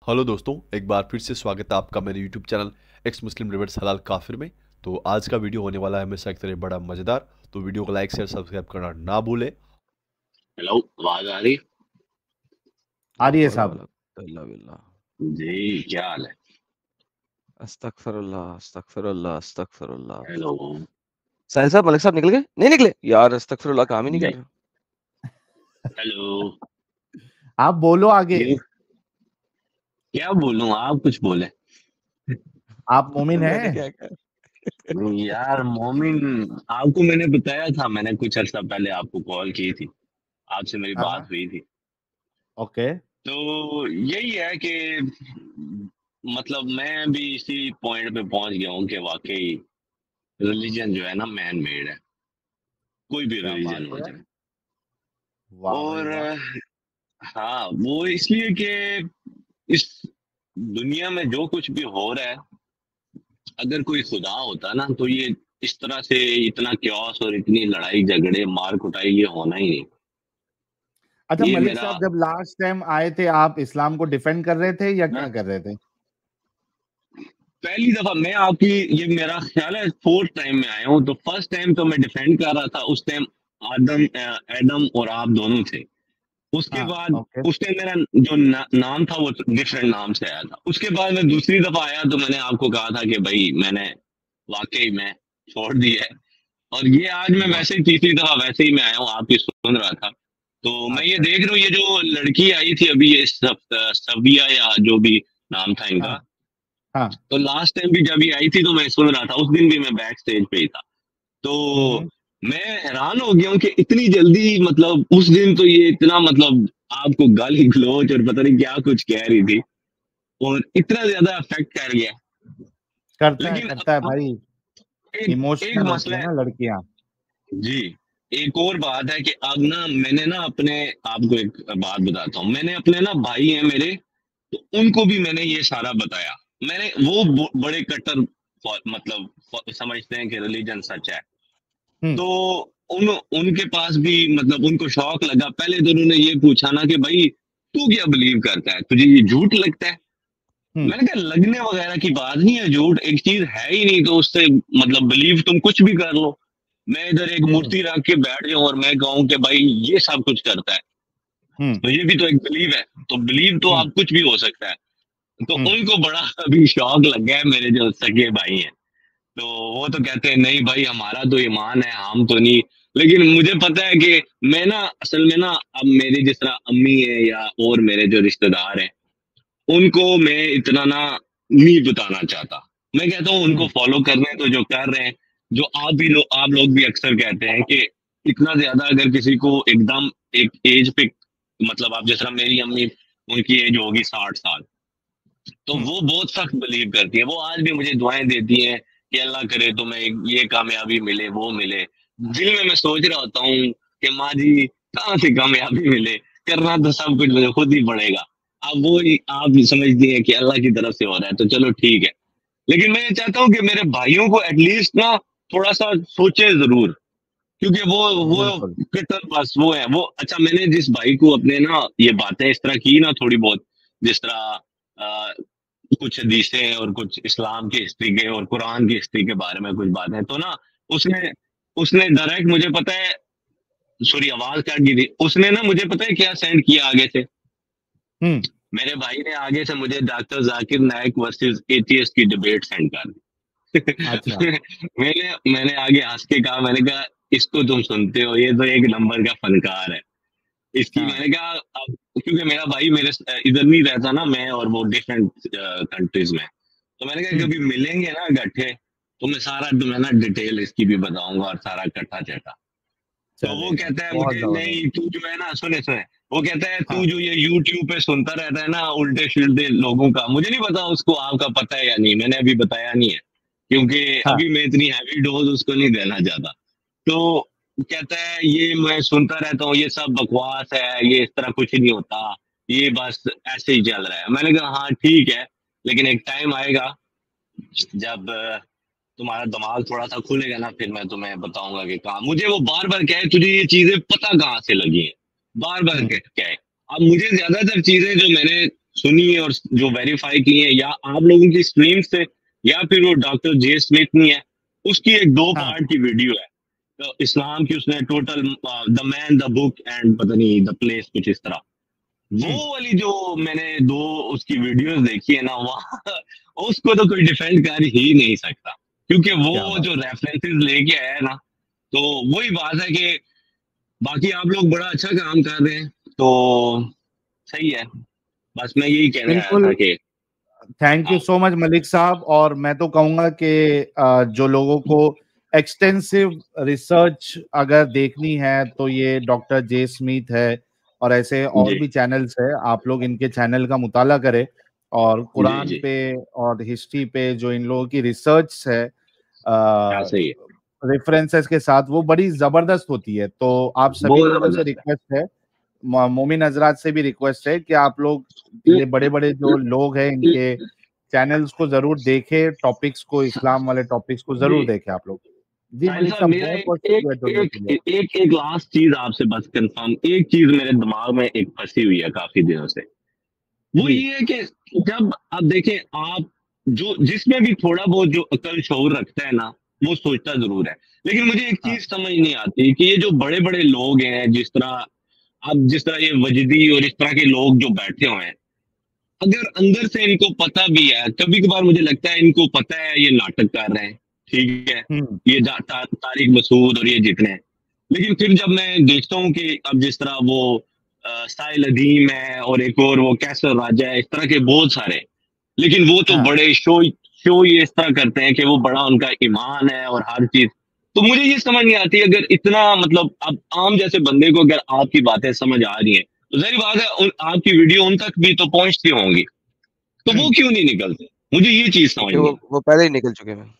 Hello दोस्तों, एक बार फिर से स्वागत है आपका मेरे यूट्यूब चैनल एक्स मुस्लिम रिवर्स हलाल काफिर में। तो आज का वीडियो होने वाला है हमेशा की तरह बड़ा मज़ेदार। तो वीडियो को लाइक शेयर सब्सक्राइब करना ना भूलें। हेलो, आवाज आ रही? आ रही है हौला साहब। वला कुव्वता बिल्लाह। जी, क्या हाल है? अस्तगफिरुल्लाह अस्तगफिरुल्लाह अस्तगफिरुल्लाह। हेलो। साहिल साहब, मलिक साहब निकल गए? नहीं निकले यार, अस्तगफिरुल्लाह, काम ही नहीं कर नहीं। रहे। हेलो। आप बोलो आगे। जी, क्या बोलूं? आप कुछ बोले। आप मोमिन मैंने हैं? क्या कहा? यार मोमिन, आपको मैंने बताया था, मैंने कुछ अर्सा पहले आपको कॉल की थी, आपसे मेरी बात हाँ, हुई थी। ओके। तो यही है कि मतलब मैं भी इसी पॉइंट पे पहुंच गया हूँ कि वाकई रिलीजन जो है ना मैन मेड है, कोई भी क्या बात रिलीजन हो है। जाए। वाह भाई और वाह। हाँ, वो इसलिए कि इस दुनिया में जो कुछ भी हो रहा है, अगर कोई खुदा होता ना तो ये इस तरह से इतना क्योस और इतनी लड़ाई झगड़े मार कुटाई ये होना ही नहीं। अच्छा ये मलिक मेरा साहब, जब लास्ट टाइम आए थे आप इस्लाम को डिफेंड कर रहे थे या ना, क्या कर रहे थे? पहली दफा मैं आपकी, ये मेरा ख्याल है फोर्थ टाइम में आया हूँ। तो फर्स्ट टाइम तो मैं डिफेंड कर रहा था, उस टाइम एडम और आप दोनों थे। उसके हाँ, बाद ओके। उस टाइम मेरा जो नाम था वो डिफरेंट नाम से आया था। उसके बाद मैं दूसरी दफा आया तो मैंने आपको कहा था कि भाई मैंने वाकई में छोड़ दिया है। और ये आज मैं वाह। वैसे ही तीसरी दफा वैसे ही मैं आया हूँ, आपकी सुन रहा था। तो मैं ये अच्छा देख अच्छा। रहा हूँ, ये जो लड़की आई थी अभी, ये सविया या जो भी नाम था हाँ इनका। हाँ। तो लास्ट टाइम भी जब ये आई थी तो मैं सुन रहा था, उस दिन भी मैं बैक स्टेज पे ही था। तो हम्म। मैं हैरान हो गया हूँ कि इतनी जल्दी, मतलब उस दिन तो ये इतना, मतलब आपको गाली गलौज और पता नहीं क्या कुछ कह रही थी और इतना ज्यादा अफेक्ट कर गया। लेकिन करता है अब भाई। एक इमोशनल होती मसला है है ना लड़कियां। जी। एक और बात है कि अब ना मैंने ना अपने आपको एक बात बताता हूँ। मैंने अपने ना भाई हैं मेरे, तो उनको भी मैंने ये सारा बताया। मैंने वो बड़े कट्टर मतलब समझते हैं कि रिलीजन सच है। हम्म। तो उनके पास भी मतलब उनको शौक लगा। पहले तो उन्होंने ये पूछा ना कि भाई तू क्या बिलीव करता है, तुझे ये झूठ लगता है? हम्म। मैंने कहा लगने वगैरह की बात नहीं है, झूठ एक चीज है ही नहीं, तो उससे मतलब बिलीव तुम कुछ भी कर लो। मैं इधर एक हम्म। मूर्ति रख के बैठ जाऊं और मैं कहूं कि भाई ये सब कुछ करता है, हम्म। तो ये भी तो एक बिलीव है। तो बिलीव तो हम्म। आप कुछ भी हो सकता है। तो हम्म। उनको बड़ा अभी शौक लग गया है, मेरे जो सगे भाई हैं। तो वो तो कहते हैं नहीं भाई हमारा तो ईमान है, हम तो नहीं। लेकिन मुझे पता है कि मैं ना असल में ना, अब मेरी जिस तरह अम्मी है या और मेरे जो रिश्तेदार हैं, उनको मैं इतना ना नहीं बताना चाहता। मैं कहता हूँ उनको हम्म। फॉलो कर रहे हैं तो जो कर रहे हैं, जो आप लोग भी अक्सर कहते हैं कि इतना ज्यादा अगर किसी को एकदम एक एज पे, मतलब आप जिस तरह मेरी अम्मी, उनकी एज होगी 60 साल, तो हम्म। वो बहुत सख्त बिलीव करती है। वो आज भी मुझे दुआएं देती हैं कि अल्लाह करे तुम्हें ये कामयाबी मिले वो मिले। दिल में मैं सोच रहा होता हूँ कि माँ जी कहाँ से कामयाबी मिले, करना तो सब कुछ मुझे खुद ही पड़ेगा। अब वो आप समझती हैं कि अल्लाह की तरफ से हो रहा है तो चलो ठीक है। लेकिन मैं ये चाहता हूँ कि मेरे भाइयों को एटलीस्ट ना थोड़ा सा सोचे जरूर, क्योंकि वो बिल्कुल। कट्टर बस वो है वो। अच्छा, मैंने जिस भाई को अपने ना ये बातें इस तरह की ना थोड़ी बहुत, जिस तरह कुछ हदीसें और कुछ इस्लाम की हिस्ट्री के और कुरान की हिस्ट्री के बारे में कुछ बातें, तो ना उसने उसने डायरेक्ट मुझे पता है, सॉरी आवाज काट गई थी, उसने ना मुझे पता है क्या सेंड किया आगे से। हम्म। मेरे भाई ने आगे से मुझे डॉक्टर जाकिर नायक वर्सेस एटीएस की डिबेट सेंड कर अच्छा। दी। मैंने आगे हंस के कहा, मैंने कहा इसको तुम सुनते हो, ये तो एक नंबर का फनकार है। इसकी हाँ। मैंने कहा अब, क्योंकि मेरा भाई मेरे इधर नहीं रहता ना, मैं और वो डिफरेंट कंट्रीज में। तो मैंने कहा हम्म। कभी मिलेंगे ना इकट्ठे, तो मैं सारा तुम्हें ना डिटेल इसकी भी बताऊंगा और सारा कट्टा चटा। तो वो चलेगा, कहता है बहुत मुझे, जबरदस्त। नहीं तू जो है ना, सुने सुने, वो कहता है तू हाँ जो ये यूट्यूब पे सुनता रहता है ना उल्टे सुलटे लोगों का, मुझे नहीं पता उसको आपका पता है या नहीं, मैंने अभी बताया नहीं है, क्योंकि हाँ। अभी मैं इतनी हैवी डोज उसको नहीं देना चाहता। तो कहता है ये मैं सुनता रहता हूँ, ये सब बकवास है, ये इस तरह कुछ नहीं होता, ये बस ऐसे ही चल रहा है। मैंने कहा हाँ ठीक है, लेकिन एक टाइम आएगा जब तुम्हारा दिमाग थोड़ा सा खुलेगा ना, फिर मैं तुम्हें बताऊंगा कि कहा। मुझे वो बार बार कहे तुझे ये चीजें पता कहाँ से लगी हैं, बार बार हम्म। कहे। अब मुझे ज्यादातर चीजें जो मैंने सुनी है और जो वेरीफाई की है, या आप लोगों की स्ट्रीम से, या फिर वो डॉक्टर जे स्मिथ नहीं है, उसकी एक 2 हाँ पार्ट की वीडियो है। तो इस्लाम की उसने total the man the book and पता नहीं द प्लेस कुछ इस तरह, वो वाली जो मैंने 2 उसकी वीडियोस देखी है ना, वहाँ उसको तो कोई डिफेंड कर ही नहीं सकता, क्योंकि क्या वो बात जो रेफरेंसेस लेके आया है ना, तो वही बात है कि बाकी आप लोग बड़ा अच्छा काम कर रहे हैं, तो सही है। बस मैं यही कहने आया था बिल्कुल। कि थैंक यू हाँ, सो मच मलिक साहब। और मैं तो कहूंगा कि जो लोगों को एक्सटेंसिव रिसर्च अगर देखनी है तो ये डॉक्टर जे स्मिथ है, और ऐसे और जी भी चैनल्स है, आप लोग इनके चैनल का मुताला करें। और जी कुरान जी, पे और हिस्ट्री पे जो इन लोगों की रिसर्च है ऐसा ही है। रेफरेंसेस के साथ, वो बड़ी जबरदस्त होती है। तो आप सभी बहुत लोगों से जबरदस्त रिक्वेस्ट है, मोमिन हजरात से भी रिक्वेस्ट है कि आप लोग है। ये बड़े बड़े जो लोग हैं इनके चैनल्स को जरूर देखें, टॉपिक्स को, इस्लाम वाले टॉपिक्स को जी जरूर देखें आप लोग। जी साहिल मलिक साहब, साहब, मेरा बहुत एक बहुत एक शुक्रिया जुड़ने एक के लिए। एक एक लास्ट चीज आपसे बस कंफर्म, एक चीज मेरे दिमाग में एक फंसी हुई है काफी दिनों से, वो जी ये है कि जब आप देखें, आप जो जिसमें भी थोड़ा बहुत जो अकल शऊर रखता है ना, वो सोचता जरूर है। लेकिन मुझे एक हाँ चीज समझ नहीं आती कि ये जो बड़े बड़े लोग हैं, जिस तरह अब जिस तरह ये वजदी और इस तरह के लोग जो बैठे हुए हैं, अगर अंदर से इनको पता भी है, कभी कभार मुझे लगता है इनको पता है ये नाटक कर रहे हैं, ठीक है, हम्म ये तारिक मसूद और ये जितने हैं। लेकिन फिर जब मैं देखता हूँ कि अब जिस तरह वो साहिल अदीम है और एक और वो कैसर राजा है, इस तरह के बहुत सारे, लेकिन वो तो हाँ बड़े शो ये इस तरह करते हैं कि वो बड़ा उनका ईमान है और हर चीज। तो मुझे ये समझ नहीं आती, अगर इतना मतलब अब आम जैसे बंदे को अगर आपकी बातें समझ आ रही हैं, तो जाहिर बात है आपकी वीडियो उन तक भी तो पहुंचती होंगी, तो वो हम्म क्यों नहीं निकलते? मुझे ये चीज समझ क्योंकि नहीं आती। वो पहले ही निकल चुके हैं।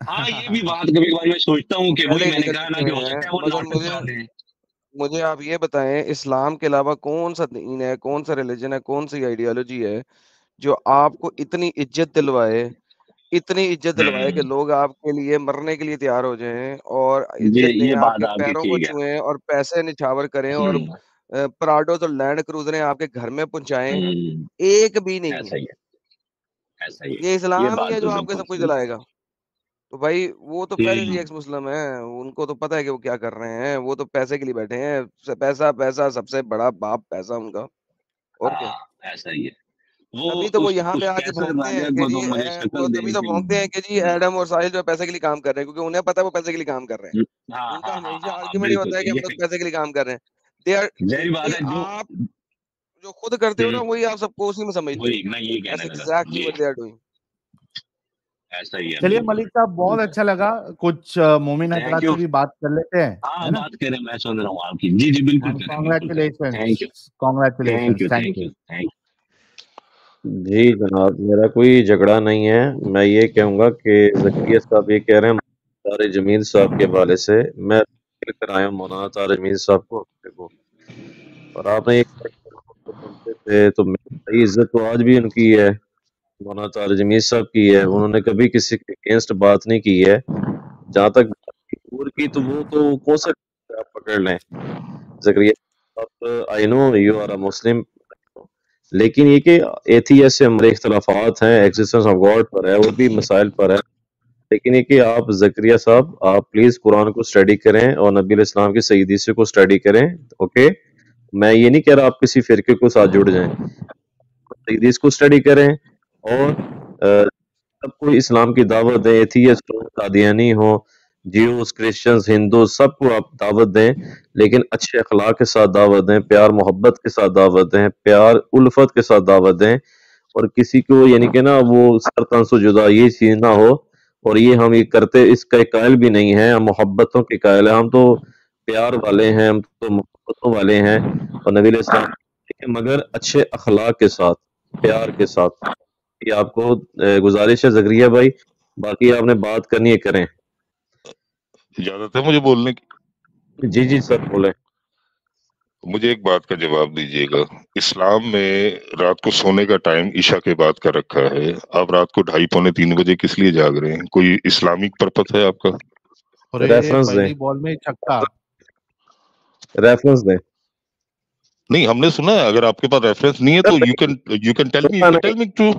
हाँ, ये भी बात कभी कभार मैं सोचता हूँ वो कि पहले वही ही मैंने निकल कहा ना चुके कि हो हैं। सकता है वो मगर नाटक मुझे कर रहे हैं। मुझे आप ये बताएं, इस्लाम के अलावा कौन सा दीन है, कौन सा रिलीजन है, कौन सी आइडियोलॉजी है जो आपको इतनी इज्जत दिलवाए, इतनी इज्जत दिलवाए कि हम्म, लोग आपके लिए मरने के लिए तैयार हो जाएं और इज्जत ये दें, बात आपके आपकी पैरों को ठीक है। छुएं और पैसे निछावर करें और हम्म, पराडो तो लैंड क्रूजरें आपके घर में पहुंचाएं, हम्म, एक भी नहीं है। ऐसा ही है, ऐसा ही है। ये ये इस्लाम ही बात है जो तो आपके बिल्कुल सब कुछ सही दिलाएगा। तो भाई वो तो है। पहले से एक्स मुस्लिम है, उनको तो पता है कि वो क्या कर रहे हैं, वो तो पैसे के लिए बैठे हैं। पैसा पैसा सबसे बड़ा बाप, पैसा उनका। और क्या। हाँ, ऐसा ही है। वो तभी तो वो यहाँ पे उस आके कैसर भोंकते राजा हैं कि को तो जी मुझे वो शक्ल तभी देख तो के भोंकते हैं कि जी एडम और साहिल जो है पैसे के लिए काम कर रहे हैं, क्योंकि उन्हें पता है वो पैसे के लिए काम कर रहे हैं। हाँ उनका हाँ हाँ हमेशा हाँ हाँ, आर्ग्यूमेंट ये होता बिल्कुल है कि हम ये लोग पैसे के लिए काम कर रहे हैं। दे आर जाहिर बात भाई, है जो आप जो खुद करते हो ना, हम्म, वही आप सबको उसी में समझते हो। वही मैं ये दैट्स कहने लगा था एग्जैक्टली जी, व्हाट दे आर डूइंग। ऐसा ही है चलिए बिल्कुल। मलिक साहब, बहुत अच्छा लगा। कुछ मोमिन थैंक हजरात यू। से भी बात कर लेते हैं, हाँ, है ना। बात करें, मैं सुन रहा हूँ आपकी। जी जी, बिल्कुल एंड करें, बिल्कुल करें। Congratulations, thank you, thank congratulations, you, thank thank you. You, thank जी जनाब, मेरा कोई झगड़ा नहीं है। मैं ये कहूँगा कि ज़करिया साहब ये कह रहे हैं तारे जमील साहब के हवाले से, मैं लेकर आया हूँ मौलाना तारे जमील साहब को अपने को। और आपने एक सुनते थे तो मेरी इज्जत तो आज भी उनकी है, मौलाना तारे जमील साहब की है। उन्होंने कभी किसी के अगेंस्ट बात नहीं की है। जहाँ तक दूर की, तो वो तो कौन सा आप पकड़ लें ज़करिया साहब। I know you are a Muslim, लेकिन ये कि एथियस से हमारे इख्तलाफात हैं, एग्जिस्टेंस ऑफ गॉड पर है, और भी मसाइल पर है। लेकिन ये कि आप ज़करिया साहब, आप प्लीज कुरान को स्टडी करें और नबी अलैहिस्सलाम की सही हदीस को स्टडी करें। ओके, मैं ये नहीं कह रहा आप किसी फिरके को साथ जुड़ जाएं, सही हदीस को स्टडी करें और सबको इस्लाम की दावत दें। एथियस्ट हो, कादियानी हो, ज्यूस, क्रिश्चियंस, हिंदू, सबको आप दावत दें, लेकिन अच्छे अखलाक के साथ दावत दें, प्यार मोहब्बत के साथ दावत दें, प्यार उल्फत के साथ दावत दें। और किसी को यानी कि ना वो सर तन से जुदा ये चीज ना हो। और ये हम ये करते इसका कायल भी नहीं है, हम मोहब्बतों के कायल हैं, हम तो प्यार वाले हैं, हम तो मोहब्बतों वाले हैं और नबी अलैहिस्सलाम, मगर अच्छे अखलाक के साथ, प्यार के साथ। ये आपको गुजारिश है ज़करिया भाई, बाकी आपने बात करनी है करें। इजाजत है मुझे बोलने की? जी जी सर बोले। मुझे एक बात का जवाब दीजिएगा। इस्लाम में रात को सोने का टाइम ईशा के बाद का रखा है। आप रात को 2:30 पौने 3 बजे किस लिए जाग रहे हैं? कोई इस्लामिक पर्पस है आपका? अरे रेफरेंस दें, पहली बॉल में छक्का। रेफरेंस दें। नहीं, हमने सुना है। अगर आपके पास रेफरेंस नहीं है तो you can tell me too.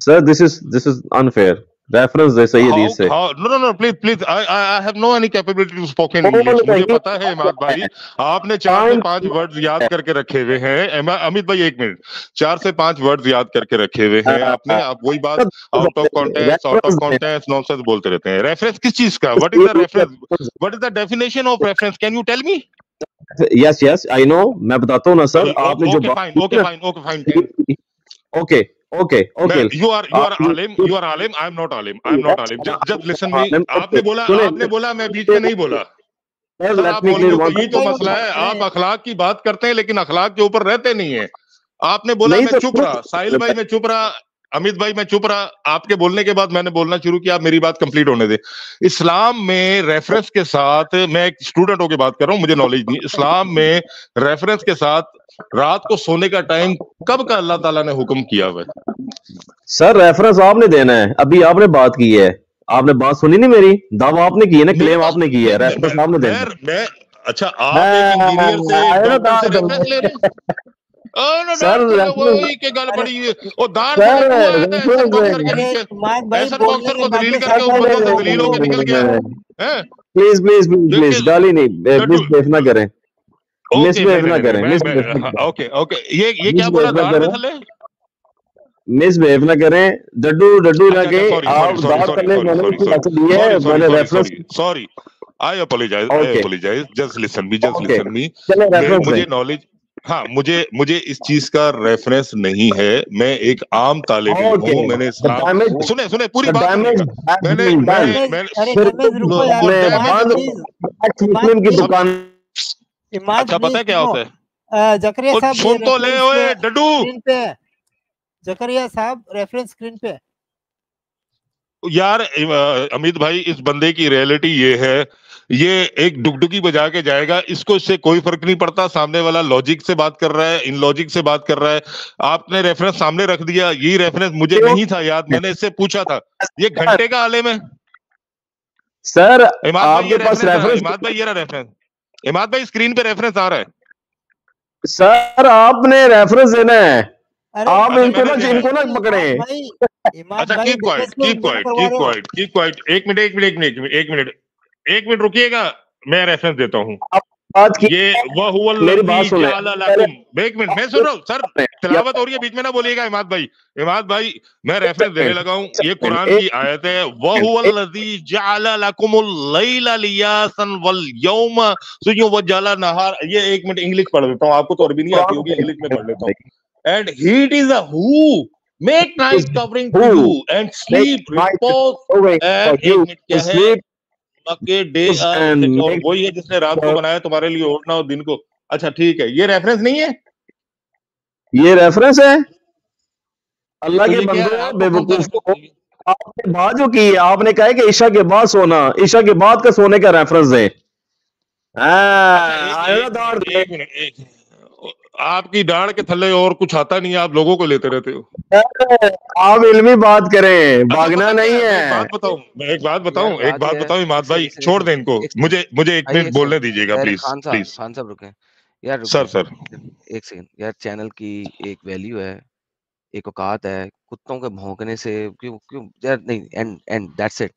Sir this is unfair. Reference दे सही हदीस से। No, please, I have no any capability to speak in English. मुझे पता है इमाद भाई, आपने 4 से 5 वर्ड्स याद करके रखे हुए हैं। अमित भाई एक मिनट, 4 से 5 वर्ड्स याद करके रखे हुए हैं आपने। आप वही बात आउट ऑफ कॉन्टेक्स्ट नॉनसेंस बोलते रहते हैं। रेफरेंस किस चीज का? What is the reference? What is the definition of reference? Can you tell me? Yes I know, मैं बताता हूँ ना सर। आपने जो okay fine okay you are alim, I'm not alim. Just listen me. आपने बोला, मैं बीच में नहीं बोला। सर आप बोलेंगे यही तो मसला है, आप अखलाक की बात करते हैं लेकिन अखलाक के ऊपर रहते नहीं है। आपने बोला मैं चुप रहा, साहिल भाई मैं चुप रहा, अमित भाई मैं चुप रहा। आपके बोलने के बाद मैंने बोलना शुरू किया। आप मेरी बात कंप्लीट होने दे। इस्लाम में रेफरेंस के साथ, मैं एक स्टूडेंट होकर बात कर रहा हूँ, मुझे नॉलेज नहीं। इस्लाम में रेफरेंस के साथ रात को सोने का टाइम कब का अल्लाह ताला ने हुक्म किया हुआ है? सर रेफरेंस आपने देना है। अभी आपने बात की है, आपने बात सुनी नहीं मेरी। दावा आपने की है ना, क्लेम आपने की है, रेफरेंस आपने देना है। अच्छा, आप एक इंजीनियर से डॉक्टर से रेफरेंस ले रहे हैं? सर वही के गल पड़ी हुई है। ओ दार से तू आया था एहसन बॉक्सर के नीचे, एहसन बॉक्सर को दलील करके उस बंदे से दलील होके निकल गया है। प्लीज गाली नहीं, मिसबिहेव ना करें, मिसबिहेव ना करें। ओके ये क्या बोला? दार में थले मिसबिहेव ना करें, डड्डू ना कहें आप। दार तले मैंने reference. Sorry, I apologize. Just listen me. मुझे नॉलेज, हाँ, मुझे इस चीज का रेफरेंस नहीं है। मैं एक आम तालिब इल्म हूँ। मैंने सुने पूरी बात सुनिएगा। मुस्लिम की दुकान। अच्छा, पता है क्या होता है? जकरिया साहब सुन तो ले ओए डड्डू। जकरिया साहब रेफरेंस स्क्रीन पे। यार अमित भाई, इस बंदे की रियलिटी ये है, ये एक डुगडुगी बजा के जाएगा। इसको इससे कोई फर्क नहीं पड़ता। सामने वाला लॉजिक से बात कर रहा है, इन लॉजिक से बात कर रहा है। आपने रेफरेंस सामने रख दिया। यही रेफरेंस मुझे नहीं था याद, मैंने इससे पूछा था। ये घंटे का आलिम है सर। आपके पास रेफरेंस? इमाद भाई ये रहा रेफरेंस। इमाद भाई स्क्रीन पे रेफरेंस आ रहा है। सर आपने रेफरेंस देना है। आप इनको ना पकड़े। अच्छा, कीप क्वाइट। एक मिनट रुकिएगा, मैं रेफरेंस देता हूँ। ये एक मिनट, मैं सुन रहा हूँ सर, तिलावत हो रही है, बीच में ना बोलिएगा। इमाद भाई मैं रेफरेंस देने लगा हूँ। ये कुरान की आयत है, वहुवल्लज़ी जअल लकुमुल लैला लियासन वल यौम सुय्युम वजअल नहार। ये एक मिनट इंग्लिश पढ़ देता हूँ, आपको तो अरबी नहीं आती होगी, इंग्लिश में पढ़ लेता हूँ। And heat is a who make night covering to you and sleep repose and एक मिनट क्या है के डे और वही है जिसने रात को बनाया तुम्हारे लिए ओढ़ना और दिन को। अच्छा ठीक है, ये रेफरेंस नहीं है, ये रेफरेंस है। अल्लाह के बंदे बेवकूफ को आपने बात जो की है, आपने कहा कि ईशा के बाद सोना, ईशा के बाद का सोने का रेफरेंस है। आपकी डांड के थल्ले और कुछ आता नहीं है, आप लोगों को लेते रहते हो। आप इल्मी बात करें, भागना नहीं है। एक बात बताऊं इमाद भाई, छोड़ दें इनको, मुझे एक मिनट बोलने दीजिएगा प्लीज। खान साहब रुके यार, सर एक सेकंड यार। चैनल की एक वैल्यू है, एक औकात है। कुत्तों के भौंकने से क्यों यार नहीं, and that's it.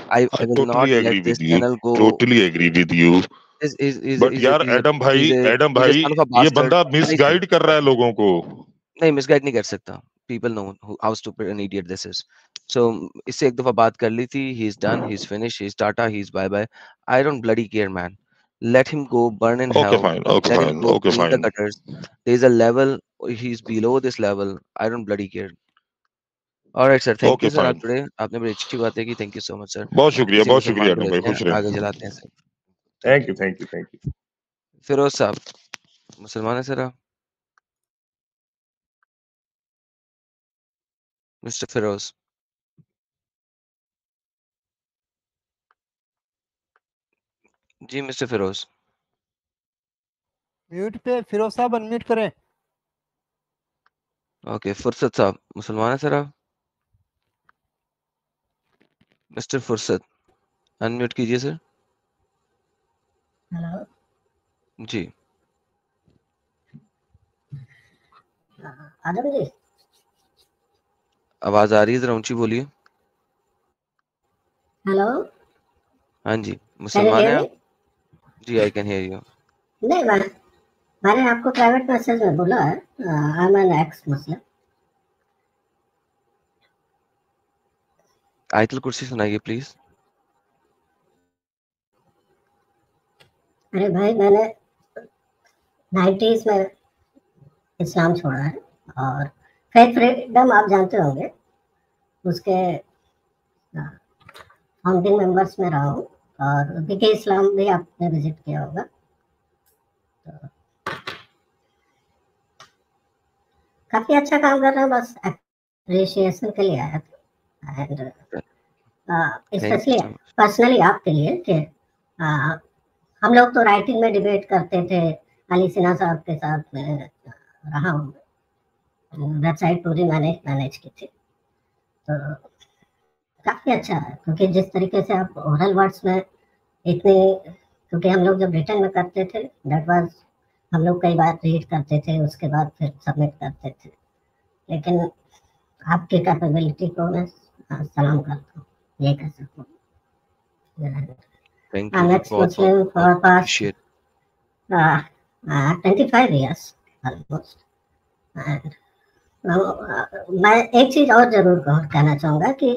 I will not let this channel go. Totally agree with you. But यार एडम भाई ये बंदा मिसगाइड कर रहा है लोगों को। नहीं, मिसगाइड नहीं कर सकता। People know how stupid an idiot this is. So इससे एक दफा बात कर ली थी। He's done, he's finished, he's tata, he's bye bye. I don't bloody care, man. Let him go burn in hell. Okay, fine. The gutters. There's a level. He's below this level. I don't bloody care. All right, sir. Thank you, sir. आपने बड़ी अच्छी बातें की। Thank you so much, sir. बहुत शुक्रिया Adam भाई, खुश रहिए। आगे चलाते हैं सर। Thank you. फिरोज साहब मुसलमान है सर आप? मिस्टर फिरोज। जी मिस्टर फिरोज। म्यूट पे फिरोज साहब अनम्यूट करें। ओके, फुर्सत साहब मुसलमान है सर आप? मिस्टर फुर्सत अनम्यूट कीजिए सर। हेलो जी आदम जी आवाज आ रही है? जरा ऊंची बोलिए। हेलो, हाँ जी, कैन यू मुसलमान हियर हैं मी? आप? जी, आई कैन हियर यू। नहीं, मैंने आपको प्राइवेट मैसेज में बोला है, I am an ex Muslim. आयतुल कुर्सी सुनाइए प्लीज। अरे भाई, मैंने 90s में इस्लाम छोड़ा है, और फेथ फ्रीडम आप जानते होंगे, उसके फाउंडिंग मेंबर्स में रहा हूँ, और विकी इस्लाम भी आपने विजिट किया होगा। तो काफी अच्छा काम कर रहे हैं, बस अप्रिशिएशन के लिए आया था, and thank you specially so much. Personally आपके लिए कि हम लोग तो राइटिंग में डिबेट करते थे, अली सिन्हा साहब के साथ मैं रहा हूँ, वेबसाइट पूरी मैंने मैनेज की थी। तो काफ़ी अच्छा है, क्योंकि जिस तरीके से आप ओरल वर्ड्स में इतने, क्योंकि हम लोग जब रिटर्न में करते थे, दैट वाज, हम लोग कई बार रीड करते थे, उसके बाद फिर सबमिट करते थे, लेकिन आपकी कैपेबिलिटी को मैं सलाम करता हूँ, ये कह सकता हूँ। थैंक यू I'm जी, ex-Muslim for बहुत past appreciate. 25 years almost, and मैं एक चीज़ और ज़रूर कहना चाहूँगा कि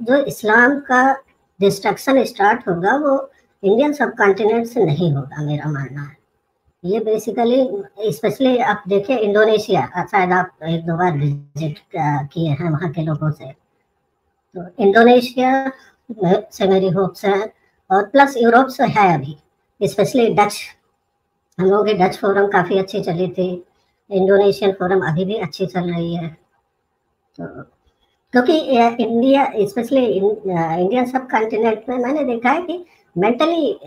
जो इस्लाम का डिस्ट्रक्शन स्टार्ट होगा वो इंडियन सब कॉन्टिनेंट से नहीं होगा, मेरा मानना है। ये बेसिकली, स्पेशली आप देखें इंडोनेशिया, शायद आप एक दो बार विजिट किए हैं वहाँ के लोगों से, तो इंडोनेशिया से मेरी होप्स हैं, और प्लस यूरोप से है अभी, स्पेशली डच, हम लोगों की डच फोरम काफ़ी अच्छी चली थी, इंडोनेशियन फोरम अभी भी अच्छी चल रही है। तो क्योंकि India, specially Indian subcontinent में मैंने देखा है कि mentally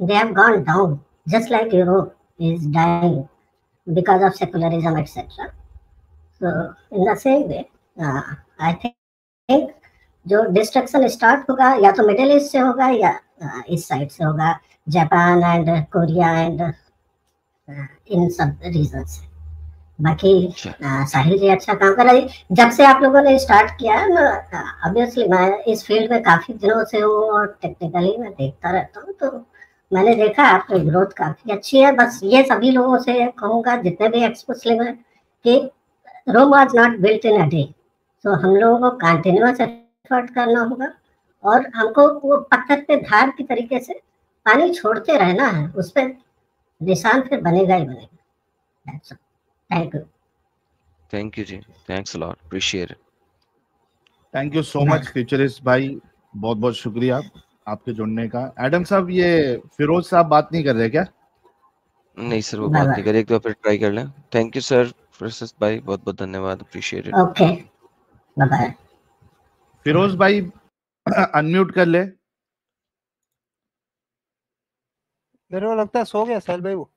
they have gone down, just like Europe is dying because of secularism etcetera. So in the same way I think जो डिस्ट्रक्शन स्टार्ट होगा या तो मिडिल ईस्ट से होगा या इस साइड से होगा, Japan and Korea and in सब रीजन से। बाकी साहिल जी अच्छा काम कर रहा है। जब से आप लोगों ने स्टार्ट किया है ना, ऑब्वियसली मैं इस फील्ड में काफी दिनों से हूँ और टेक्निकली मैं देखता रहता हूँ, तो मैंने देखा आपकी ग्रोथ काफी अच्छी है। बस ये सभी लोगों से कहूँगा, जितने भी एक्स मुस्लिम हैं, कि Rome was not built in a day, तो हम लोगों को कंटिन्यूअस एफर्ट करना होगा, और हमको वो पत्थर पे धार की तरीके से पानी छोड़ते रहना है, उस पर निशान फिर बनेगा ही बनेगा। Thank you. थैंक यू जी, thanks a lot, appreciate. Thank you so much futurist भाई, बहुत बहुत शुक्रिया आपके जुड़ने का। एडम साहब, ये फिरोज साहब बात नहीं कर रहे क्या? नहीं सर, वो बात नहीं करी, एक बार फिर ट्राई कर लें। थैंक यू सर फिरोज भाई, बहुत बहुत धन्यवाद, appreciate it. Okay, bye bye. Firoz भाई अनम्यूट कर ले। मेरे को लगता है सो गया साहिल भाई वो।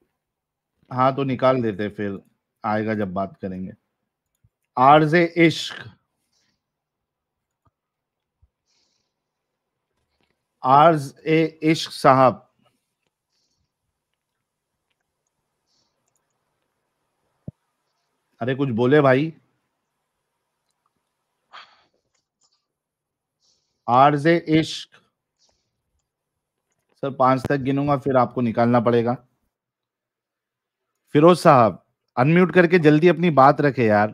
हाँ तो निकाल देते, फिर आएगा जब बात करेंगे। आरजे इश्क, आर्ज ए इश्क साहब, अरे कुछ बोले भाई। आरजे इश्क सर, 5 तक गिनूंगा फिर आपको निकालना पड़ेगा। फिरोज साहब अनम्यूट करके जल्दी अपनी बात रखे यार।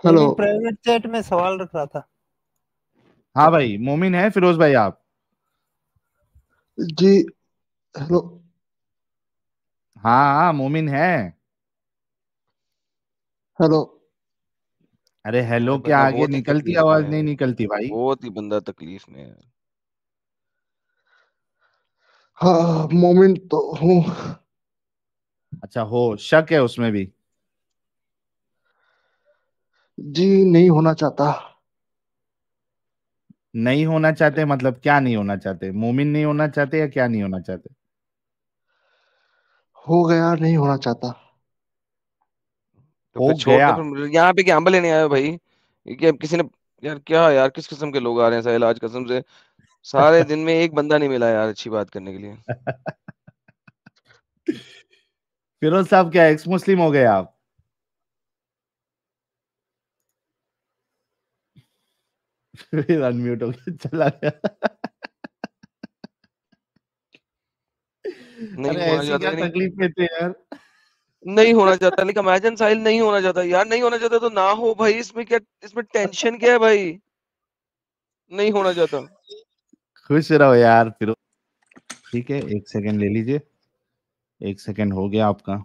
हेलो, प्राइवेट चैट में सवाल रख रहा था। हाँ भाई, मोमिन है फिरोज भाई आप? जी हेलो। हाँ हाँ मोमिन है। हेलो। अरे हेलो अरे क्या, बंदा आगे बहुत ही निकलती तकलीफ में आवाज है, नहीं निकलती भाई। बहुत ही बंदा तकलीफ में है। हाँ मोमिन तो हूँ। अच्छा, हो शक है उसमें भी? जी नहीं होना चाहता। नहीं होना चाहते मतलब क्या नहीं होना चाहते? मोमिन नहीं होना चाहते या क्या नहीं होना चाहते? हो गया, नहीं होना चाहता। तो हो फिर छोड़ गया। दो, फिर यहाँ पे क्या अम्ब लेने आया भाई? ये क्या किसी ने, यार क्या यार, किस किस्म के लोग आ रहे हैं साहिल आज, कसम से सारे दिन में एक बंदा नहीं मिला यार अच्छी बात करने के लिए। फिरोज साहब क्या एक्स मुस्लिम हो गए आप? फिर अनम्यूट हो गया, चला गया। नहीं अरे होना ऐसी चाहता क्या ही नहीं, तकलीफ में थे यार? नहीं होना चाहता। लेकिन इमेजिन साहिल नहीं होना चाहता यार, नहीं होना चाहता तो ना हो भाई, इसमें क्या, इसमें टेंशन क्या है भाई? नहीं होना चाहता। खुश रहो यार फिरोज। ठीक है, 1 सेकंड ले लीजिए। 1 सेकंड हो गया आपका।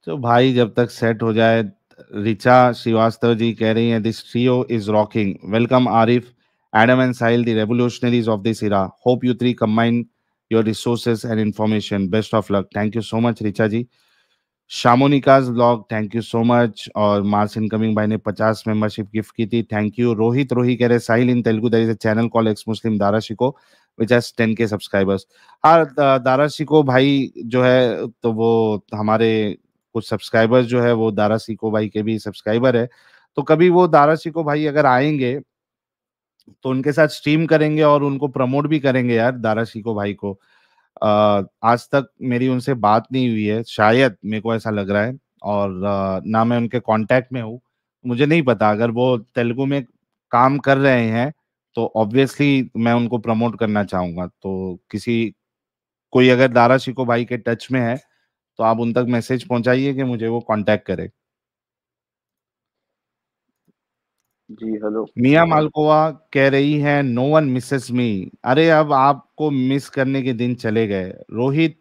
तो भाई जब तक सेट हो जाए। रिचा श्रीवास्तव जी कह रही हैं this trio is rocking, welcome Arif, Adam and Sahil the revolutionaries of this era, hope you three combine your resources and information, best of luck. Thank you so much Richa ji. शामोनिकाज blog thank you so much. और Mars incoming भाई ने 50 membership gift की थी, thank you. Rohit रोही कह रहे Sahil in Telugu there is a channel called ex Muslim Dara Shiko which has 10K subscribers. हाँ, दारा शिको भाई जो है तो वो हमारे कुछ सब्सक्राइबर्स जो है वो दारा शिको भाई के भी सब्सक्राइबर है। तो कभी वो दारा शिको भाई अगर आएंगे तो उनके साथ स्ट्रीम करेंगे और उनको प्रमोट भी करेंगे यार, दारा शिको भाई को। आज तक मेरी उनसे बात नहीं हुई है, शायद मेरे को ऐसा लग रहा है। और ना मैं उनके कांटेक्ट में हूँ, मुझे नहीं पता। अगर वो तेलुगु में काम कर रहे हैं तो ऑब्वियसली मैं उनको प्रमोट करना चाहूंगा। तो किसी कोई अगर दारा शिको भाई के टच में है तो आप उन तक मैसेज पहुंचाइए कि मुझे वो कांटेक्ट करे। जी हेलो। मिया मालकोवा कह रही है नो वन मिसेस मी। अरे अब आपको मिस करने के दिन चले गए। रोहित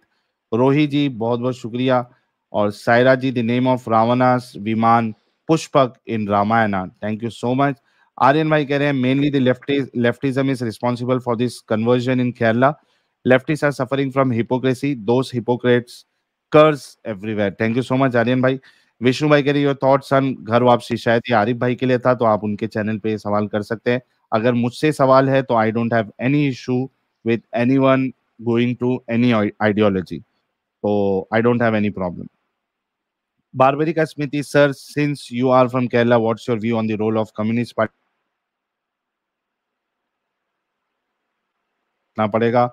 रोही जी बहुत बहुत शुक्रिया। और Saira ji the name of Ravana's विमान Pushpak in Ramayana, thank you so much. Aryan भाई कह रहे हैं mainly the leftism is responsible for this conversion in Kerala, leftist are suffering from hypocrisy, those hypocrites curse everywhere, thank you so much Aryan भाई। विष्णु भाई कह रही योर थॉट्स ऑन घर वापसी, शायद ये आरिफ भाई के लिए था तो आप उनके चैनल पे सवाल कर सकते हैं। अगर मुझसे सवाल है तो I don't have any issue with anyone going to any ideology, तो I don't have any problem. बारबरिका Smriti sir, since you are from Kerala what's your view on the role of communist party ना पड़ेगा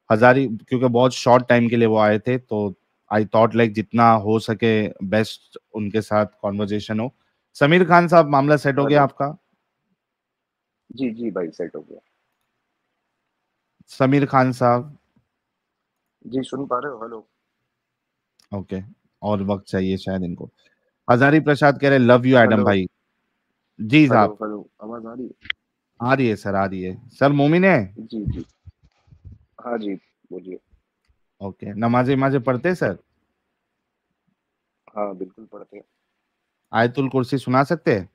हजारी, क्योंकि बहुत शॉर्ट टाइम के लिए वो आए थे तो आई थॉट लाइक जितना हो सके बेस्ट उनके साथ कॉन्वर्जेशन हो। समीर खान साहब मामला सेट हो गया हेलो। आपका? जी जी भाई सेट हो गया। समीर खान साहब जी सुन पा रहे हो? हेलो। ओके, और वक्त चाहिए शायद इनको। हजारी प्रसाद कह रहे लव यू एडम हेलो भाई। जी हेलो साहब, हेलो, आवाज आ रही है? आ रही है सर, आ रही है सर। मोमिन है? जी जी। हाँ जी बोलिए। ओके, नमाजे नमाजे पढ़ते हैं सर? हाँ बिल्कुल पढ़ते हैं। आयतुल कुर्सी सुना सकते हैं?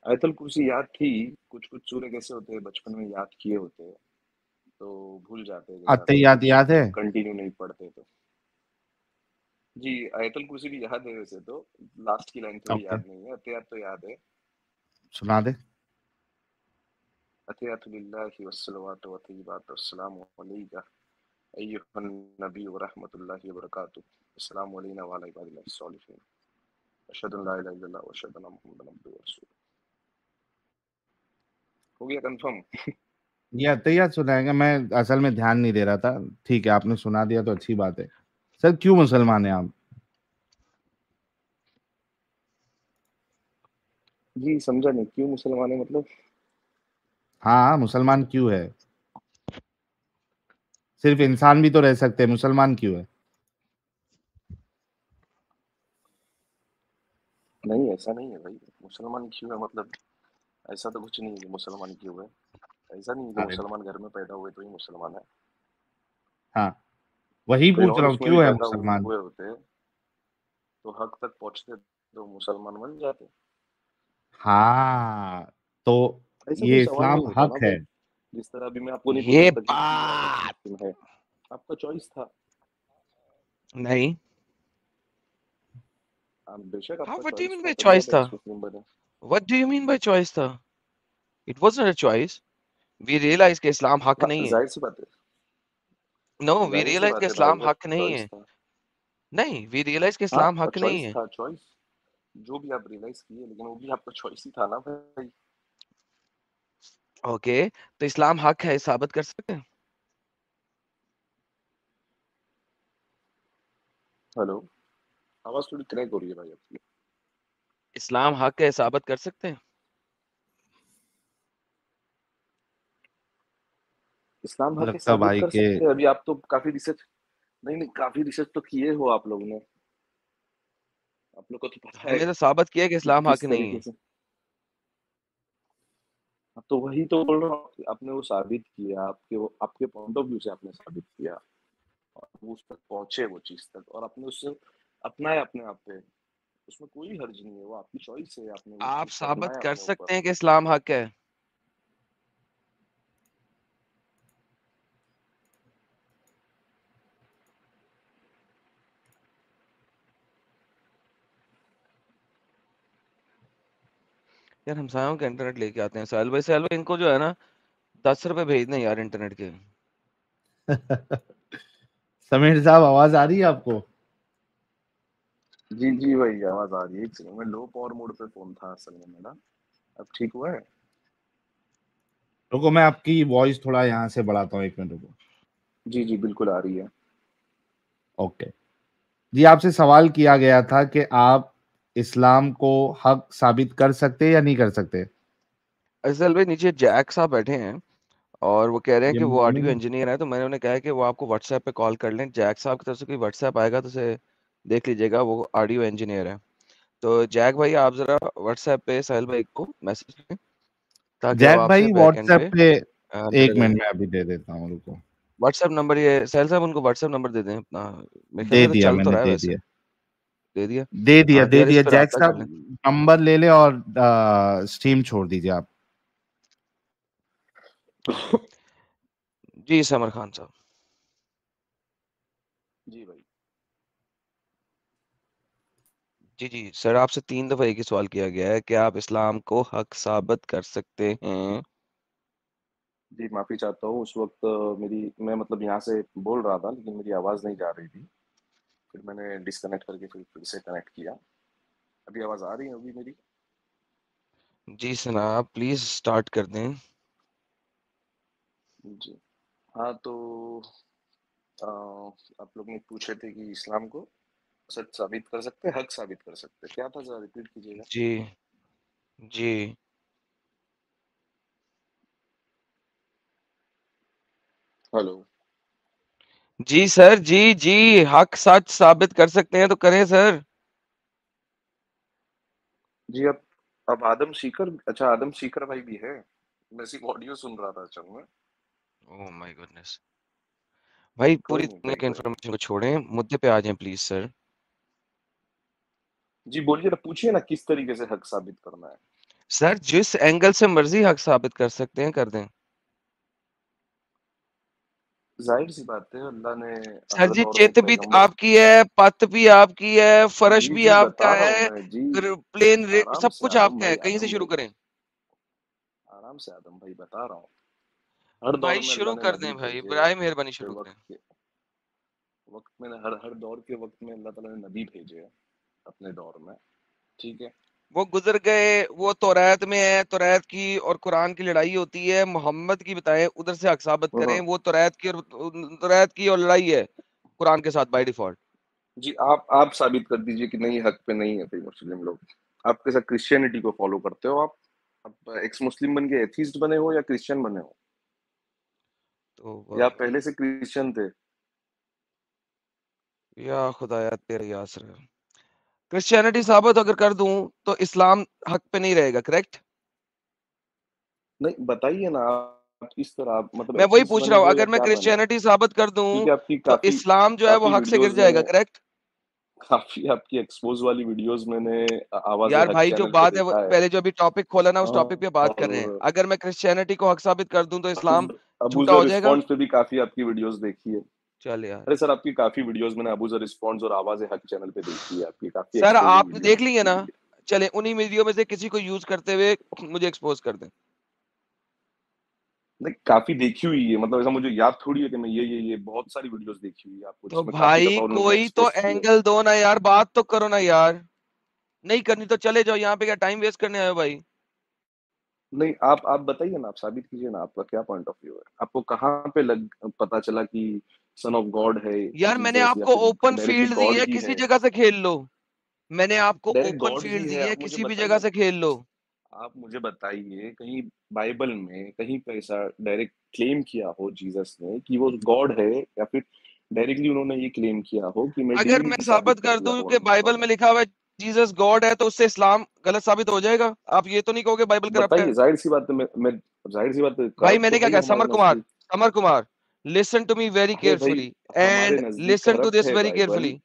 आयतुल कुर्सी याद थी। कुछ कुछ सूरह कैसे होते हैं बचपन में याद किए होते हैं तो भूल जाते हैं जरा, याद है? कंटिन्यू नहीं पढ़ते तो। जी आयतुल कुर्सी भी याद है वैसे तो, लास्ट की लाइन थोड़ी ओके, याद नहीं है, अत्यात तो याद है। सुना दे। अत्यातु लिल्लाहि वस्सलावातु वत्तय्यिबातु वस्सलामु अलैका अय्युहन नबी व रहमतुल्लाहि व बरकातुहू, अस्सलामु अलैना व अला इबादिल्लाहिस सॉलिहीन, अशहदु अन ला इलाहा इल्लल्लाह व अशहदु अन्ना मुहम्मदन अब्दुहु व रसूलुहू। हो गया कंफर्म? ये अतैयात सुनाएगा, मैं असल में ध्यान नहीं दे रहा था। ठीक है, आपने सुना दिया तो अच्छी बात है। सर क्यों मुसलमान है आप? जी समझा नहीं, क्यों मुसलमान है मतलब? हाँ, मुसलमान क्यों है? सिर्फ इंसान भी तो रह सकते हैं, मुसलमान क्यों है? नहीं ऐसा नहीं है भाई, मुसलमान क्यों है मतलब ऐसा तो कुछ नहीं है कि मुसलमान क्यों है। ऐसा नहीं है कि अरे मुसलमान घर में पैदा हुए तो ही मुसलमान है। हाँ, वही कहीं पूछ और रहा हूँ उसमें भी क्यों है पैदा मुसलमान। हुए होते तो हक तक पहुंचते तो मुसलमान बन जाते। हाँ, तो ऐसा कोई ये सवाल नहीं इस्लाम होता ना हक है। भाई। जिस तरह अभी मैं आपको नहीं पूछ ये सकता कि क्यों आप बात मुस्लिम है, आपका चॉइस था। नहीं। बेशक हाँ, आपका what do you choice mean था बाय तभी चॉइस आप था? एक्स मुस्लिम बने। What do you mean by choice था? It was not a choice. We realise कि इस्लाम हक हाँ नहीं है। जाहिर सी बात है। नो, वी जाहिर सी रियलाइज कि बात है भाई, इस्लाम बट हक नहीं चॉइस है। था। नहीं, वी रियलाइज कि हाँ इस्लाम और हक नहीं चॉइस है। था, चॉइस जो भी आप रियलाइज किए लेकिन वो भी आपका चॉइस ही था ना भाई। ओके, तो इस्लाम हक है, साबित कर सकते हैं? हेलो, आवाज थोड़ी क्रैक हो रही है भाई आपकी। इस्लाम हक है, साबित कर सकते हैं? इस्लाम हक है लगता साबित भाई कर के सकते हैं। अभी आप तो काफी रिसर्च, नहीं काफी रिसर्च तो किए हो आप लोग ने, आप लोग को तो पता है हमने तो साबित किया कि कि इस्लाम हक किस नहीं तरीके है। से। हाँ, तो वही तो बोल रहा हूँ, आपने वो साबित किया, आपके पॉइंट ऑफ व्यू से आपने साबित किया और वो उस तक पहुंचे, वो चीज तक, और आपने उससे अपनाया अपने आप पे। उसमें कोई हर्ज नहीं है, वो आपकी चॉइस है, आपने वो आप चीज को साबित अपनाया कर अपने ऊपर। सकते हैं कि इस्लाम हक है? यार हमसायों के इंटरनेट लेके आते हैं साहिल भाई। साहिल भाई इनको जो है ना 10 रुपए भेज दें यार इंटरनेट के। समीर साहब आवाज आ रही है आपको? जी जी भाई, आवाज आ रही है। एक सेकंड में लो पावर मोड पे फोन था असल में मेरा। अब ठीक हुआ है? रुको, मैं आपकी वॉइस थोड़ा यहाँ से बढ़ाता हूँ, 1 मिनट रुको। जी जी बिल्कुल आ रही है। ओके जी, आपसे सवाल किया गया था कि आप इस्लाम को हक साबित कर सकते हैं या नहीं कर सकते। साहिल भाई नीचे जैक साहब बैठे हैं और वो कह रहे हैं ये कि वो ऑडियो मॉर्निंग इंजीनियर है, तो मैंने उन्हें कहा है कि वो आपको व्हाट्सएप पे कॉल कर लें। जैक साहब की तरफ से कोई व्हाट्सएप आएगा तो उसे देख लीजिएगा, वो ऑडियो इंजीनियर है। तो जैक भाई आप जरा व्हाट्सएप पे साहिल भाई को मैसेज करें ताकि वो जैक आपसे भाई बैक एंड व्हाट्सएप पे पे, मिल 1 मिनट जाए। में अभी दे देता हूँ, रुको। व्हाट्सएप नंबर ये साहिल साहब उनको व्हाट्सएप नंबर दे दें अपना। मेरे ख्याल दे से तो दिया चल तो मैंने, रहा है दे वैसे। दिया, दे दिया। दे दिया, हाँ तो दे यार इस दिया। पे जैक राब्ता कर साहब लें। नंबर ले ले और स्ट्रीम छोड़ दीजिए आप। जी समर खान साहब। जी भाई। जी जी सर, आपसे 3 दफा एक ही सवाल किया गया है कि आप इस्लाम को हक साबित कर सकते हैं। जी माफी चाहता हूँ, उस वक्त मैं मतलब यहाँ से बोल रहा था लेकिन मेरी आवाज नहीं जा रही थी, फिर मैंने डिस्कनेक्ट करके फिर से कनेक्ट किया। अभी आवाज आ रही है अभी मेरी? जी सना, आप प्लीज स्टार्ट कर दें। जी हाँ, तो आप लोग ने पूछे थे कि इस्लाम को सच साबित कर सकते हैं, हक साबित कर सकते हैं, क्या था जरा रिपीट कीजिएगा। जी जी हेलो। जी सर, जी जी हक सच साबित कर सकते हैं तो करें सर। जी अब आदम सीकर, अच्छा आदम सीकर भाई भी है? मैं सिर्फ ऑडियो सुन रहा था चल में। Oh my goodness. भाई कोई पूरी नहीं, दुनिया के कोई नहीं। इन्फॉर्मेशन को छोड़ें, मुद्दे पे आ जाएं प्लीज सर। जी बोलिए ना, पूछिए ना किस तरीके से हक साबित करना है। सर जिस एंगल से मर्जी हक साबित कर सकते हैं, कर दें। जाहिर सी बात है, अल्लाह ने सर हर जी दौर में चित भी पैगंबर। आपकी है, पत भी आपकी है, फर्श जी भी जी आपका बता रहा हूँ है, मैं जी। प्लेन आराम सब से कुछ आदम आपका है। भाई, कहीं से आदम शुरू भाई, करें? आराम से आदम भाई बता रहा हूँ। हर दौर भाई में अल्लाह शुरू ने कर नबी दें भाई, भेजे, बराए मेहरबानी हर शुरू वक्त करें। के वक्त में, हर हर दौर के वक्त में अल्लाह ताला ने नबी भेजे अपने दौर में। ठीक है। वो गुजर गए, वो तौरात में है, तौरात की और कुरान की लड़ाई होती है। मोहम्मद की बताएं, उधर से हक साबित करें। हाँ, वो तौरात की और लड़ाई है कुरान के साथ बाय डिफॉल्ट। जी आप साबित कर दीजिए कि नहीं, हक पे नहीं है फिर मुस्लिम लोग। आप कैसा क्रिश्चियनिटी को फॉलो करते हो आप एक्स मुस्लिम बन के एथीस्ट बने हो या क्रिश्चियन बने हो, तो या आप पहले से क्रिश्चियन थे? या खुदाया तेरे यासर। क्रिश्चियनिटी साबित अगर कर दूं तो इस्लाम हक पे नहीं रहेगा, करेक्ट? नहीं बताइए ना, आप किस तरह, आप मतलब मैं वही एथीस्ट पूछ बने रहा हूँ, हो या अगर मैं क्या बने हो? क्रिश्चियनिटी साबित कर दूं क्योंकि आपकी तो काफी इस्लाम जो है वो काफी हक से गिर वीडियोस जाएगा, मैंने, करेक्ट? काफी आपकी एक्सपोज वाली वीडियोस मैंने आवाज यार हक भाई जो चैनल पे बात है देखा है। पहले जो अभी टॉपिक खोला ना उस टॉपिक पे बात कर रहे हैं। और अगर मैं क्रिश्चियनिटी को हक साबित कर दूं तो इस्लाम झूठा अबूजर हो जाएगा। रिस्पॉन्स पे भी काफी आपकी वीडियोस देखी है। चल यार। अरे सर, आपकी काफी वीडियोस मैंने अबूजर रिस्पॉन्स और आवाज हक चैनल पे देखी है, आपकी काफी सर एक्सपोजिंग आप वीडियोस देख लिए देखी ना? हुई है। चले उन्हीं वीडियो में से किसी को यूज करते हुए मुझे एक्सपोज कर दें। नहीं काफी देखी हुई है, मतलब ऐसा मुझे याद थोड़ी है कि मैं ये बहुत सारी वीडियोस देखी हुई है आपको, तो जिसमें काफी भाई दफा उन्होंने कोई तो एक्सपोज किया है। एंगल दो ना यार, बात तो करो ना यार। नहीं करनी तो चले जाओ, यहाँ पे क्या टाइम वेस्ट करने आए हो भाई? नहीं, आप बताइए ना, आप साबित कीजिए ना, आपका क्या पॉइंट ऑफ व्यू है? आपको कहाँ पे पता चला कि सन ऑफ गॉड है यार मैंने जीसस, या आपको फिर ओपन डायरेक्टली फील्ड दी गॉड है, ही किसी है? जगह से खेल लो। मैंने आपको डायरेक्ट ओपन गॉड ही फील्ड दी है, है, आप मुझे किसी भी जगह बताइए। से खेल लो। आप मुझे बताइए कहीं बाइबल में कहीं पे ऐसा डायरेक्ट क्लेम किया हो जीसस ने कि वो गॉड है, या फिर डायरेक्टली उन्होंने ये क्लेम किया हो कि मैं अगर मैं डिविनिटी साबित साबित कर कर दिया दूं हो कि उनके बाइबल द्वारा? में लिखा हुआ है जीसस गॉड है, तो उससे इस्लाम गलत साबित हो जाएगा। आप ये तो नहीं कहोगे बाइबल करप्ट है। बताइए, जाहिर सी बात है, मैं जाहिर सी बात है, भाई करप्ट तो मैंने क्या है ही कहा, हमारे समर नजदीक। Kumar, listen to me very अरे भाई, केयरफुली हमारे एंड नजदीक लिसन टू करप्ट दिस है वेरी बाइबल, केयरफुली।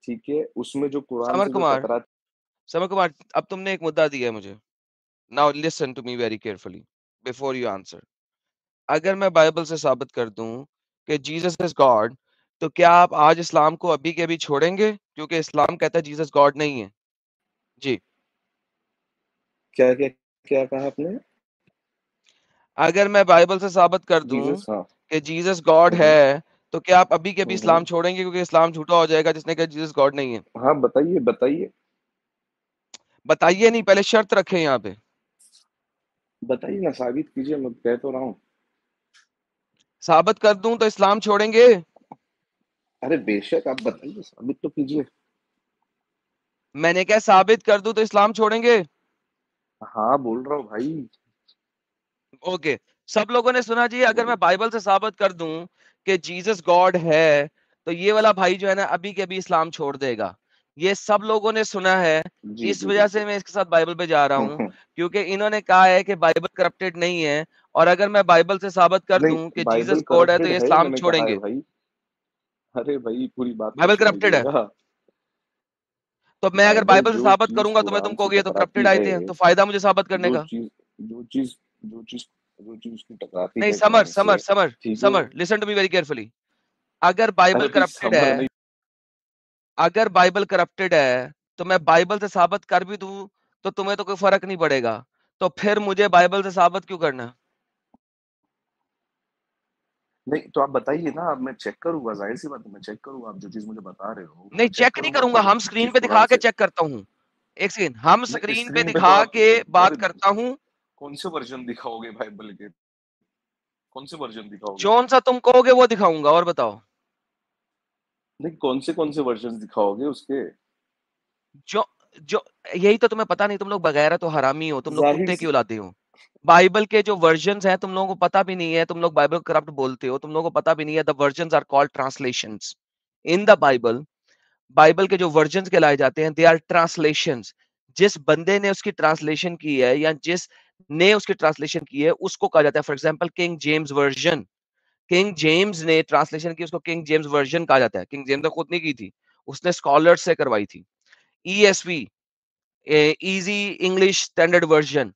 ठीक है, उसमें जो कुरान समर से जो कुमार टकरा। समर कुमार, अब तुमने एक मुद्दा दिया है मुझे। Now listen to me very carefully before you answer. अगर मैं बाइबल से साबित कर दूं कि जीसस इज गॉड, तो क्या आप आज इस्लाम को अभी के अभी छोड़ेंगे? क्योंकि इस्लाम कहता है जीसस गॉड नहीं है। जी। क्या क्या क्या कहा आपने? अगर मैं बाइबल से साबित कर दूं जीसस, हाँ। कि जीसस गॉड हम्म है, तो क्या आप अभी के अभी हम्म। इस्लाम छोड़ेंगे? क्योंकि इस्लाम झूठा हो जाएगा जिसने कहा जीसस गॉड नहीं है। हाँ, बताइए बताइए बताइए नहीं, पहले शर्त रखें यहाँ पे। बताइए ना, साबित कीजिए, मैं कह तो रहा हूँ। साबित कर दूं तो इस्लाम छोड़ेंगे? अरे बेशक, आप बताइए, साबित तो कीजिए। मैंने क्या साबित कर दूं तो इस्लाम छोड़ेंगे? हाँ, बोल रहा हूँ भाई। ओके। सब लोगों ने सुना जी, अगर बोलिए। मैं बाइबल से साबित कर दूं कि जीसस गॉड है, तो ये वाला भाई जो है ना अभी के अभी इस्लाम छोड़ देगा। ये सब लोगों ने सुना है। जी इस जी वजह बिल्कुल। से मैं इसके साथ बाइबल पे जा रहा हूँ, क्योंकि इन्होंने कहा है कि बाइबल करप्टेड नहीं है। और अगर मैं बाइबल से साबित कर नहीं, दूं कि बाइबल जीसस गॉड है, तो करप्टेड ये है इस्लाम मैंने कहा है छोड़ेंगे। भाई। अरे भाई, पूरी बात तो बाइबल करप्टेड है, सुनिएगा। तो मैं अगर बाइबल बाइबल से जो साबित चीज करूंगा तो मैं कुरान तुमको से कहोगे ये तो करप्टेड टकराती है, आयते हैं, तो फायदा मुझे साबित करने जो का। चीज जो चीज जो चीज जो चीज उसकी टकराती नहीं, है समर कुरान समर से, समर ठीक है। Samar, listen to me very carefully. अगर अरे बाइबल भाई, करप्टेड समर है, नहीं। अगर बाइबल करप्टेड है, तो मैं बाइबल से साबित कर भी दूं तो तुम्हें तो कोई फर्क नहीं पड़ेगा। तो फिर मुझे बाइबल से साबित क्यों करना? नहीं तो आप बताइए ना, अब मैं चेक करूंगा, जाहिर सी बात है, मैं चेक करूंगा। आप जो चीज मुझे बता रहे हो वो नहीं, मैं चेक चेक नहीं करूंगा, करूंगा, फिर हम जो स्क्रीन चीज पे कुरान दिखा के से। चेक करता हूँ। एक सेकंड, हम नहीं, स्क्रीन पे स्क्रीन पे तो दिखा आप, के बात अरे करता हूँ। कौन से वर्जन दिखाओगे बाइबल के? कौन से वर्जन दिखाओगे? जौन सा तुम कहोगे वो दिखाऊंगा, और बताओ। नहीं, कौन से वर्जन दिखाओगे उसके? जो जो यही तो तुम्हें पता नहीं, तुम लोग बगैरत तो हरामी हो, तुम लोग जाहिर कुत्ते की सी। औलादे हो। बाइबल के जो वर्जन्स हैं तुम लोगों को पता भी नहीं है, तुम लोग बाइबल करप्ट बोलते हो, तुम लोगों को पता भी नहीं है। The versions are called translations in the Bible. Bible के जो वर्जन्स कहलाए जाते हैं, दे आर ट्रांसलेशंस। जिस बंदे ने उसकी ट्रांसलेशन की है या जिस ने उसकी ट्रांसलेशन की है, उसको कहा जाता है। For example king James version, king James ने ट्रांसलेशन की, उसको किंग जेम्स वर्जन कहा जाता है। किंग जेम्स ने खुद नहीं की थी, उसने स्कॉलर्स से करवाई थी। ESV, easy English standard version,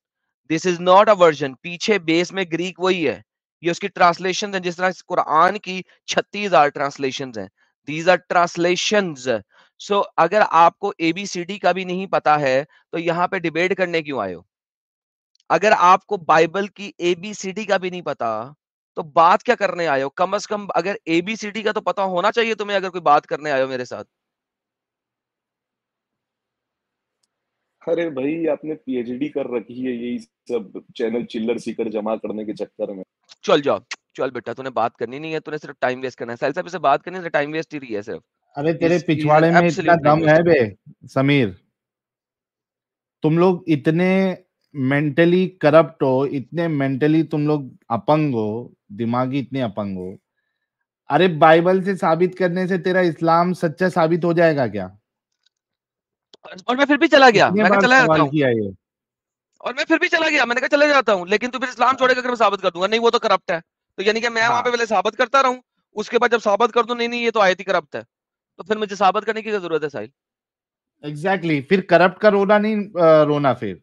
this is not a version. पीछे बेस में ग्रीक वही है, ये उसकी ट्रांसलेशन है। जिस तरह कुरान की 36,000 ट्रांसलेशन हैं, दीज आर ट्रांसलेशंस। सो अगर आपको एबीसीडी का भी नहीं पता है, तो यहाँ पे डिबेट करने क्यों आए हो? अगर आपको बाइबल की एबीसीडी का भी नहीं पता, तो बात क्या करने आए हो? कम से कम अगर एबीसीडी का तो पता होना चाहिए तुम्हें, अगर कोई बात करने आए हो मेरे साथ। अरे भाई, आपने पीएचडी कर रखी है यही सब चैनल चिल्लर सीकर जमा करने के चक्कर में। चल जा, चल बेटा, तूने बात करनी नहीं है, तूने सिर्फ टाइम वेस्ट करना है। साहिल साहब से बात करनी है, टाइम वेस्ट ही रही है सिर्फ। अरे ही तेरे इज एन पिछवाड़े में इतना एब्सोल्यूट टाइम दम है वेस्टर। बे समीर। तुम लोग इतने मेंटली करप्ट हो, इतने मेंटली तुम लोग अपंग हो, दिमागी इतने अपंग हो। अरे बाइबल से साबित करने से तेरा इस्लाम सच्चा साबित हो जाएगा क्या? और मैं फिर भी चला गया, कितने मैं बार कहा चला जाता सवाल हूँ। किया ये? और मैं फिर भी चला गया, मैंने कहा चले जाता हूँ, लेकिन तू फिर इस्लाम हाँ, छोड़ेगा अगर मैं साबित कर दूंगा नहीं वो तो करप्ट है। तो यानी कि मैं वहां पे हाँ, पहले साबित करता रहूं, उसके बाद जब साबित कर दूं नहीं नहीं ये तो आयत ही करप्ट है, तो फिर मुझे साबित करने की क्या जरूरत है साहिल? Exactly exactly। फिर करप्ट का रोना नहीं रोना। फिर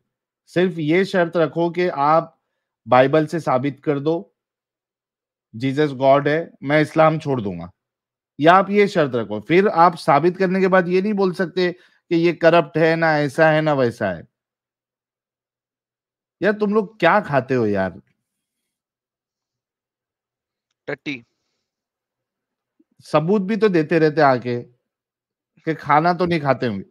सिर्फ ये शर्त रखो कि आप बाइबल से साबित कर दो जीसस गॉड है, मैं इस्लाम छोड़ दूंगा। या आप ये शर्त रखो, फिर आप साबित करने के बाद ये नहीं बोल सकते कि ये करप्ट है, ना ऐसा है ना वैसा है। यार तुम लोग क्या खाते हो यार? टट्टी। सबूत भी तो देते रहते आके कि खाना तो नहीं खाते होंगे।